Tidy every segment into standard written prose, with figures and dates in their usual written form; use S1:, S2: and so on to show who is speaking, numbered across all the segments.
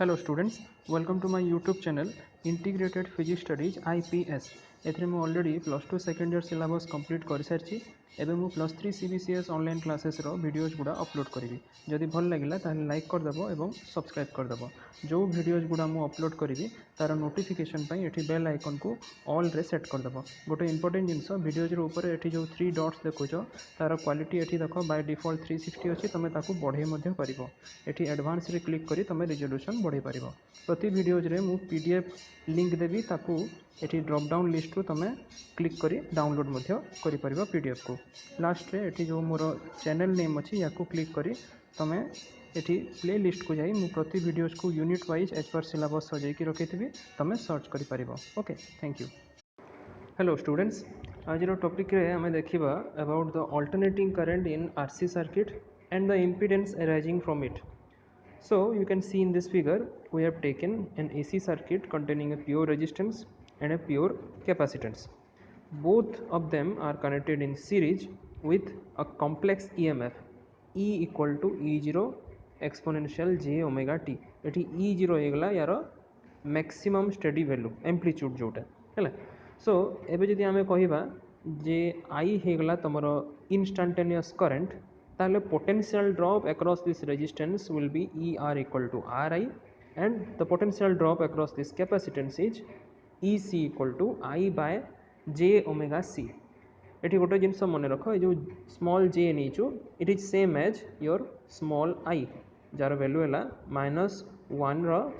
S1: Hello students, welcome to my YouTube channel Integrated Physics Studies IPS. एथरे मु already +2 second year syllabus complete कर सारी एवं मु +3 CBCS online classes रो videos गुड़ा upload करी जदि भल लगिला ताहले लाइक करदेव और सब्सक्राइब करदेव जो वीडियोज गुड़ा मु अपलोड करी तार नोटिफिकेशन पाई एठी बेल आइकन को ऑल रे सेट करदेव गोटे इंपोर्टेंट जिनस वीडियोज ऊपर एठी जो 3 डॉट्स देखुच तार क्वालिटी एठी देख बाय डिफॉल्ट 360 अच्छी तुम ताकू बढ़े मध्य करिवो एठी एडवांस रे क्लिक करी तुम रिजोल्यूशन बढ़े पारिबो प्रति वीडियोज रे मु पीडीएफ लिंक देवी ताकू एठी ड्रॉप डाउन लिस्ट रू तुम क्लिक करी डाउनलोड मध्य करि परिबो पीडीएफ को लास्ट रे एठी जो मोर चैनल नेम अछि याकू क्लिक करी तुम एठी प्ले लिस्ट को जाई मु प्रति वीडियोज को unit wise as per syllabus सजाई की रखिथिबी तुम सर्च करि परिबो। Okay, thank you. Hello students, आज टॉपिक रे हमें देखिबा about the alternating current in RC circuit and the impedance arising from it. So you can see in this figure we have taken an AC circuit containing a pure resistance and a pure capacitance. Both of them are connected in series with a complex EMF E equal to E0 exponential j omega t. Eighty E0 होगला यार maximum steady value amplitude जोटा है. सो एबे जदि आमे कहिबा जे I होगला तमरो instantaneous current ताहले potential drop across this resistance will be ER equal to RI and the potential drop across this capacitance is EC equal to I by j omega c. एटी गोटे जिनस मन रख जो स्मॉल j नहीं it is same as your small i जार value है -1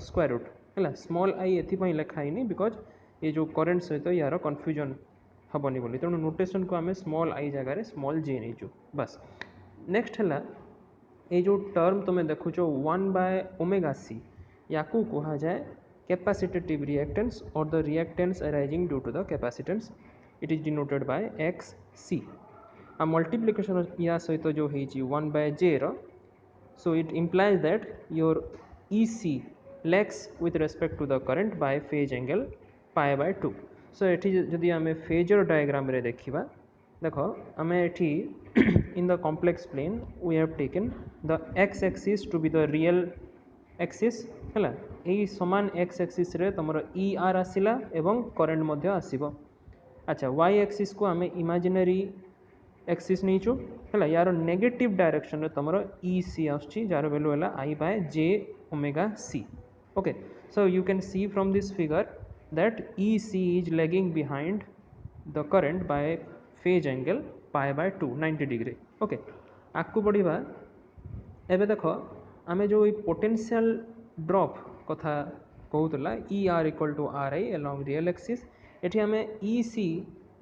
S1: square root है. स्मॉल i एथपाई लिखाई बिकज ये जो करेन्ट सहित यार कन्फ्यूजन हेनी बोली तेणु नोटेशन को आम स्मॉल i जगार स्मॉल j नहीं बस. नेक्स्ट है ये जो टर्म तुम देखुच 1/ω/c या कहा जाए कैपेसिटेटिव रिएक्टेंस और the reactance arising due to the capacitance. It is denoted by XC. आ मल्टीप्लिकेशन या सहित जो है 1/j रो so it implies that your EC lags with respect to the current by phase angle π/2. सो ये जदि आम फेजर डायग्राम रे देखिबा देखो आम एठी in the complex plane we have taken the x axis to be the real axis है. यही समान x axis रे तुमर ER आसिला एवं करंट मध्य आसीबो. अच्छा, y axis को आम इमेजिनरी एक्सिस नहींचु है. यार नेगेटिव डायरेक्शन रे तुमर EC आछी जार वैल्यू है I by j omega c. Okay, so you can see from this figure that EC is lagging behind the current by phase angle π/2 90 degree. Okay, आगू बढ़ा एबे देख आम जो पोटेंशियल ड्रॉप कथा कहूला ER equal to RI along real axis एठी आम EC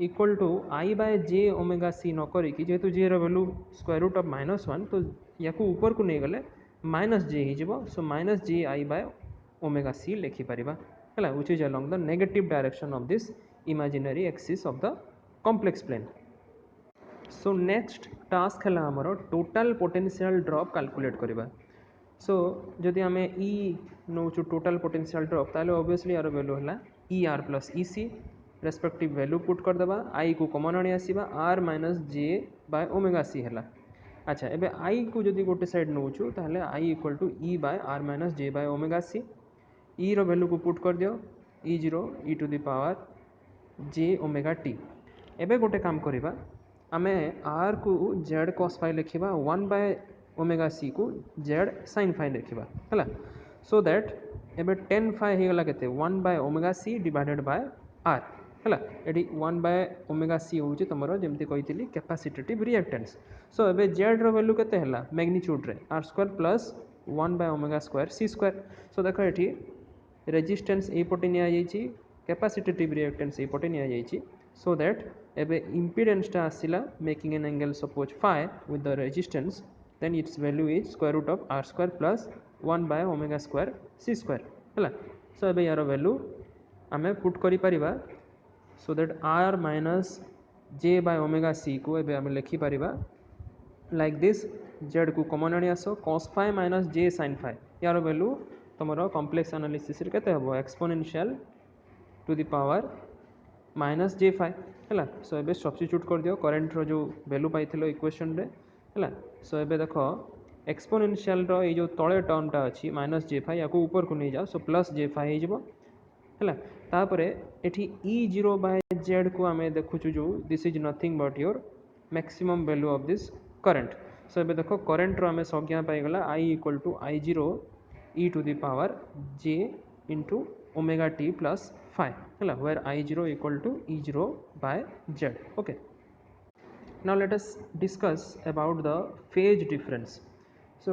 S1: equal to I by j omega c न करिकी जेहेतु j रो वैल्यू स्क्वायर रूट ऑफ -1 तो या ऊपर को नहीं गले -j हो सो -j I by omega c लिखि परिबा है which is along the negative direction of this imaginary axis of the complex plane. So next task है आमर टोटाल पोटेंशियल ड्रॉप कैलकुलेट करवा. सो जदि आम E नौ टोटाल पोटेंशियल ड्रॉप ताले ऑब्वियसली यार वैल्यू है ER plus EC respective value put करदेबा I को कॉमन आनी आसीबा R minus j by omega c है. अच्छा, एबे I को जदि गोटे साइड नौ ताहले I equal to E by R minus j by omega c. E रो वैल्यू को पुट कर दियो E0 e to the power j omega t. एबे गोटे काम करिबा आमे R को z cos फाइ लिखा 1/ω/c को z sin फाइ लिखा है. सो दैट एबे 10 फाइ होगला केते 1/ω/c डिवाइडेड बाय R है. ये 1/ω/c हूँ तुम जमी कही कैपेसिटेटिव रिएक्टेंस. सो एबे z रो वैल्यू केते हला मैग्नीट्यूड रे R² प्लस 1/ω² c². सो देख ये रेजिस्टेंस एपटे नि कैपेसिटेटिव रिएक्टेंस एपटे नि so that एबे impedance टा आसिला making an angle suppose phi with the resistance then its value is square root of R² plus 1/ω² c² है. so एबे यार वैल्यू आमे पुट करि परिबा so that R minus j by omega c को एबे आमे लिखि परिबा like this. z को कॉमन आनी आसो cos phi minus j sin phi यार वैल्यू तुमरो कॉम्प्लेक्स एनालिसिस रे केते हबो exponential to the power -j5 है. सो एबे सब्स्टिट्यूट कर दियो करंट रो जो वैल्यू पाइथिलो इक्वेशन रे है. सो एबे देखो एक्सपोनेंशियल ये जो तले टर्मटा अच्छी -j5 या ऊपर को नहीं जाओ सो +j5 है तापर एठी E0/z को आम देखुचु जो this is nothing but your maximum value of this current. So ये देख करंट आम संज्ञा पाईगला I = I0 e⁻j into omega t plus phi है where I0 = E0/z। okay, now let us discuss about the phase difference. So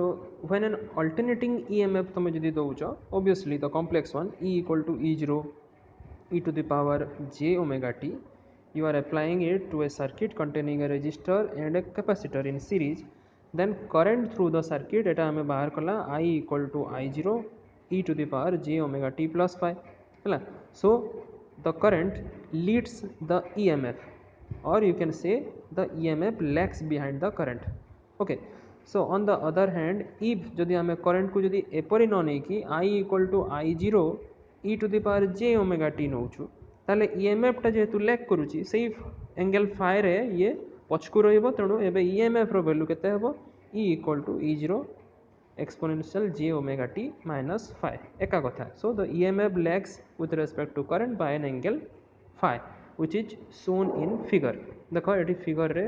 S1: when an alternating EMF तुम यदि दौच obviously the complex one E = E0 e⁻j omega t, you are applying it to a circuit containing a resistor and a capacitor in series, then current through the circuit एटा हमें बाहर कला I = I0 e⁻j omega t plus phi है। so the current leads the EMF or you can say the EMF lags behind the current। okay, so on the other hand if जदि आम current को जदि एपरी न नहीं कि I = I0 e⁻j omega t नौचु ताले EMF टा जेहेतु लैग करूची सेही एंगल फाई रे ये पछकु रहिबो तेणु एबे EMF रो वैल्यू केते हेबो E = E0 exponential j omega t minus phi एका कथा। so the EMF lags with respect to current by an angle phi which is shown in figure। देखो एठी फिगर रे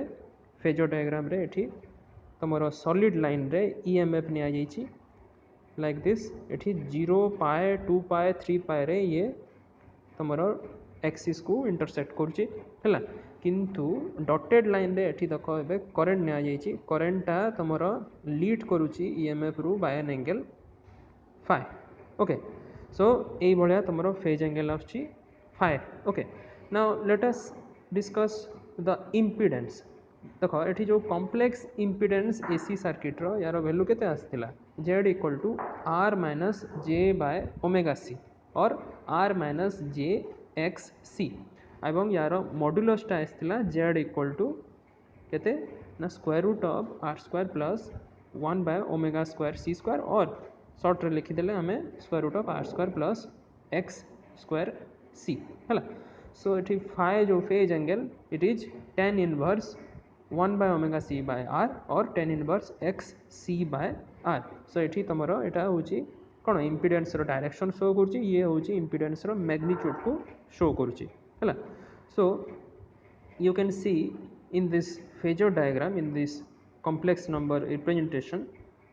S1: फेजर डायग्राम रे एठी तमरो सॉलिड लाइन रे EMF निया जाईची like this एठी 0 पाए 2 पाए 3 पाए रे ये तमरो एक्सिस को इंटरसेक्ट करूची हैला किंतु डॉटेड लाइन रे एठी देखो एबे करंट निया जाईची करंटटा तमरो लीड करूची EMF रु by an angle phi। Okay, so एई भलिया तमरो फेज एंगल आछी phi। Okay, now let us discuss the impedance. देखो एठी जो कॉम्प्लेक्स इंपीडेंस एसी सर्किट रो यार वैल्यू केते आस्थिला z = r-j/ωc और r-jxc एवं यार मॉड्यूलसटा आस्थिला z = केते ना √r² प्लस 1/ω²c² और शॉर्ट रे लिखि देले हमें √r² प्लस x²c हैला। सो एठी phi जो phase angle it is tan inverse 1/ωc/r और tan इनवर्स xc/r। सो एठी तमरो एटा होची कोन इंपीडेंस रो डायरेक्शन शो करची ये होची इंपीडेंस रो मैग्नीट्यूड को शो करची हैला। सो you can see in this phasor diagram in this complex number representation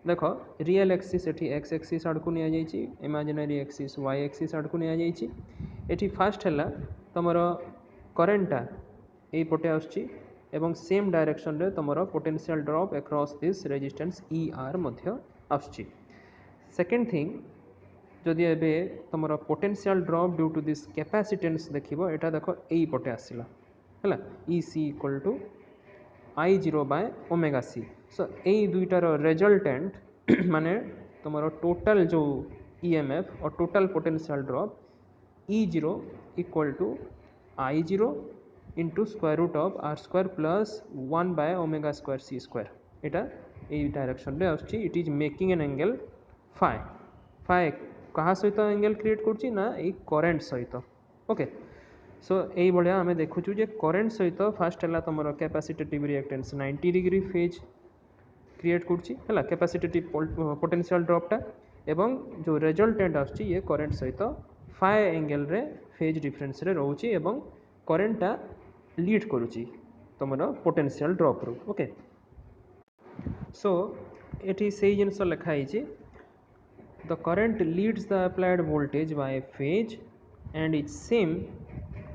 S1: देखो रियल एक्सिस एठी x एक्सिस आड़ को निया जाईची इमेजिनरी एक्सिस y एक्सिस आड़ को निया जाईची एठी फर्स्ट हैला तमरो करंटटा एई पटे आछी एवं सेम डायरेक्शन रे तमरो potential drop across this resistance ER मध्य आछी। सेकंड थिंग जदि एबे तमरो potential drop due to this capacitance देखिबो एटा देखो एई पटे आसिला हैला EC = I0/ωc। सो एई दुईटार रिजल्टेंट माने तमरो टोटल जो EMF और total potential drop E0 = I0 into √r² plus 1/ω²c² एटा एई डायरेक्शन रे आछी it is making an angle phi। phi कहा सहित एंगल क्रिएट करची ना एई करंट सहित। ओके, सो एई बढिया हमें देखुछु जे करंट सहित फर्स्ट हला तमरो कैपेसिटेटिव रिएक्टेंस 90 डिग्री फेज क्रिएट करची हला कैपेसिटेटिव पोटेंशियल ड्रॉपटा एवं जो रिजल्टेंट आछी ये करंट सहित phi एंगल रे फेज डिफरेंस रे रहउची एवं करंटटा लीड करुची तमरो पोटेंशियल ड्रॉप रु। ओके, सो एठी सेही जिनस लिखा हिची the current leads the applied voltage by phase and is same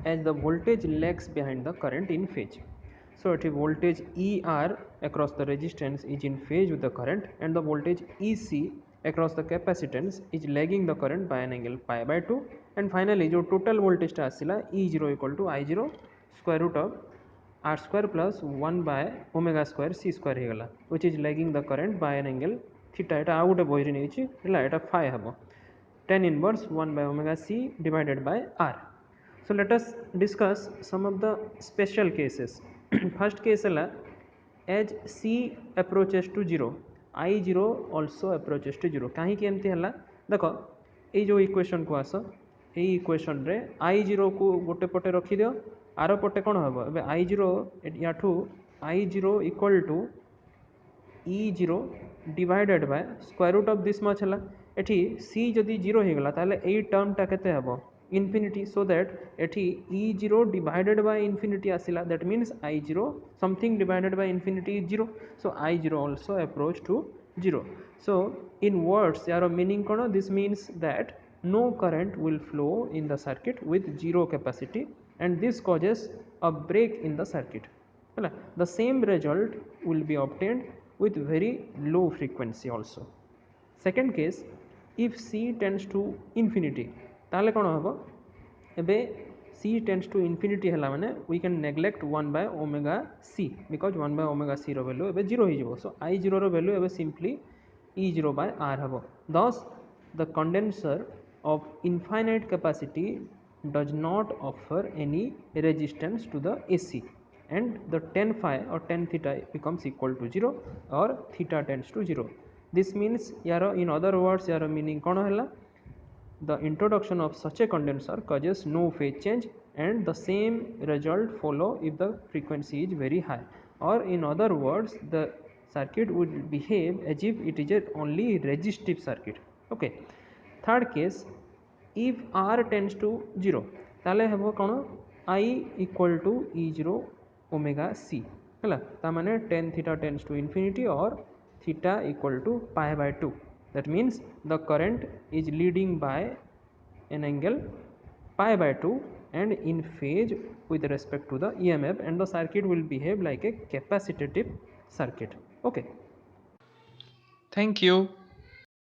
S1: as the voltage lags behind the current in phase. So एठी voltage ER across the resistance is in phase with the current and the voltage EC across the capacitance is lagging the current by an angle pi/2 and finally जो total voltage टा आसिला E0 = I0 √r² plus 1/ω²c² हेगला which is lagging the current by an angle theta। एटा आ गोटे बहिरे नेछि हला एटा phi हबो tan inverse 1/ωc divided by r। So let us discuss some of the special cases। first case है as c approaches to 0 I0 also approaches to 0 कहीं केमती है देखो ये जो इक्वेशन को आस ये इक्वेशन रे I0 को गोटे पटे रखी दियो आर पटे कौन हम ए I0 या I0 = E0 divided by square root of this much hela एठी c जदि 0 हे गला ताले एई टर्म टा केते हबो infinity so that एठी e0 divided by infinity आसिला that means I0 something divided by infinity is 0 so I0 also approach to 0 so in words यार meaning cone this means that no current will flow in the circuit with zero capacity and this causes a break in the circuit hela the same result will be obtained with very low frequency also second case if c tends to infinity ताले कोन हबो एबे c tends to infinity हला माने we can neglect 1 by omega c because 1 by omega c row value एबे 0 ही जबो so I0 रो value एबे simply E0 by R हबो thus the condenser of infinite capacity does not offer any resistance to the AC and the tan phi or tan theta becomes equal to 0 or theta tends to 0 this means यारो in other words यारो meaning कोन हला the introduction of such a condenser causes no phase change and the same result follow if the frequency is very high or in other words the circuit would behave as if it is a only resistive circuit okay third case if r tends to 0 ताले हेबो कोन I equal to E0 omega c हला ता माने tan theta tends to infinity or theta equal to pi by 2 that means the current is leading by an angle pi by 2 and in phase with respect to the EMF and the circuit will behave like a capacitive circuit okay
S2: Thank you.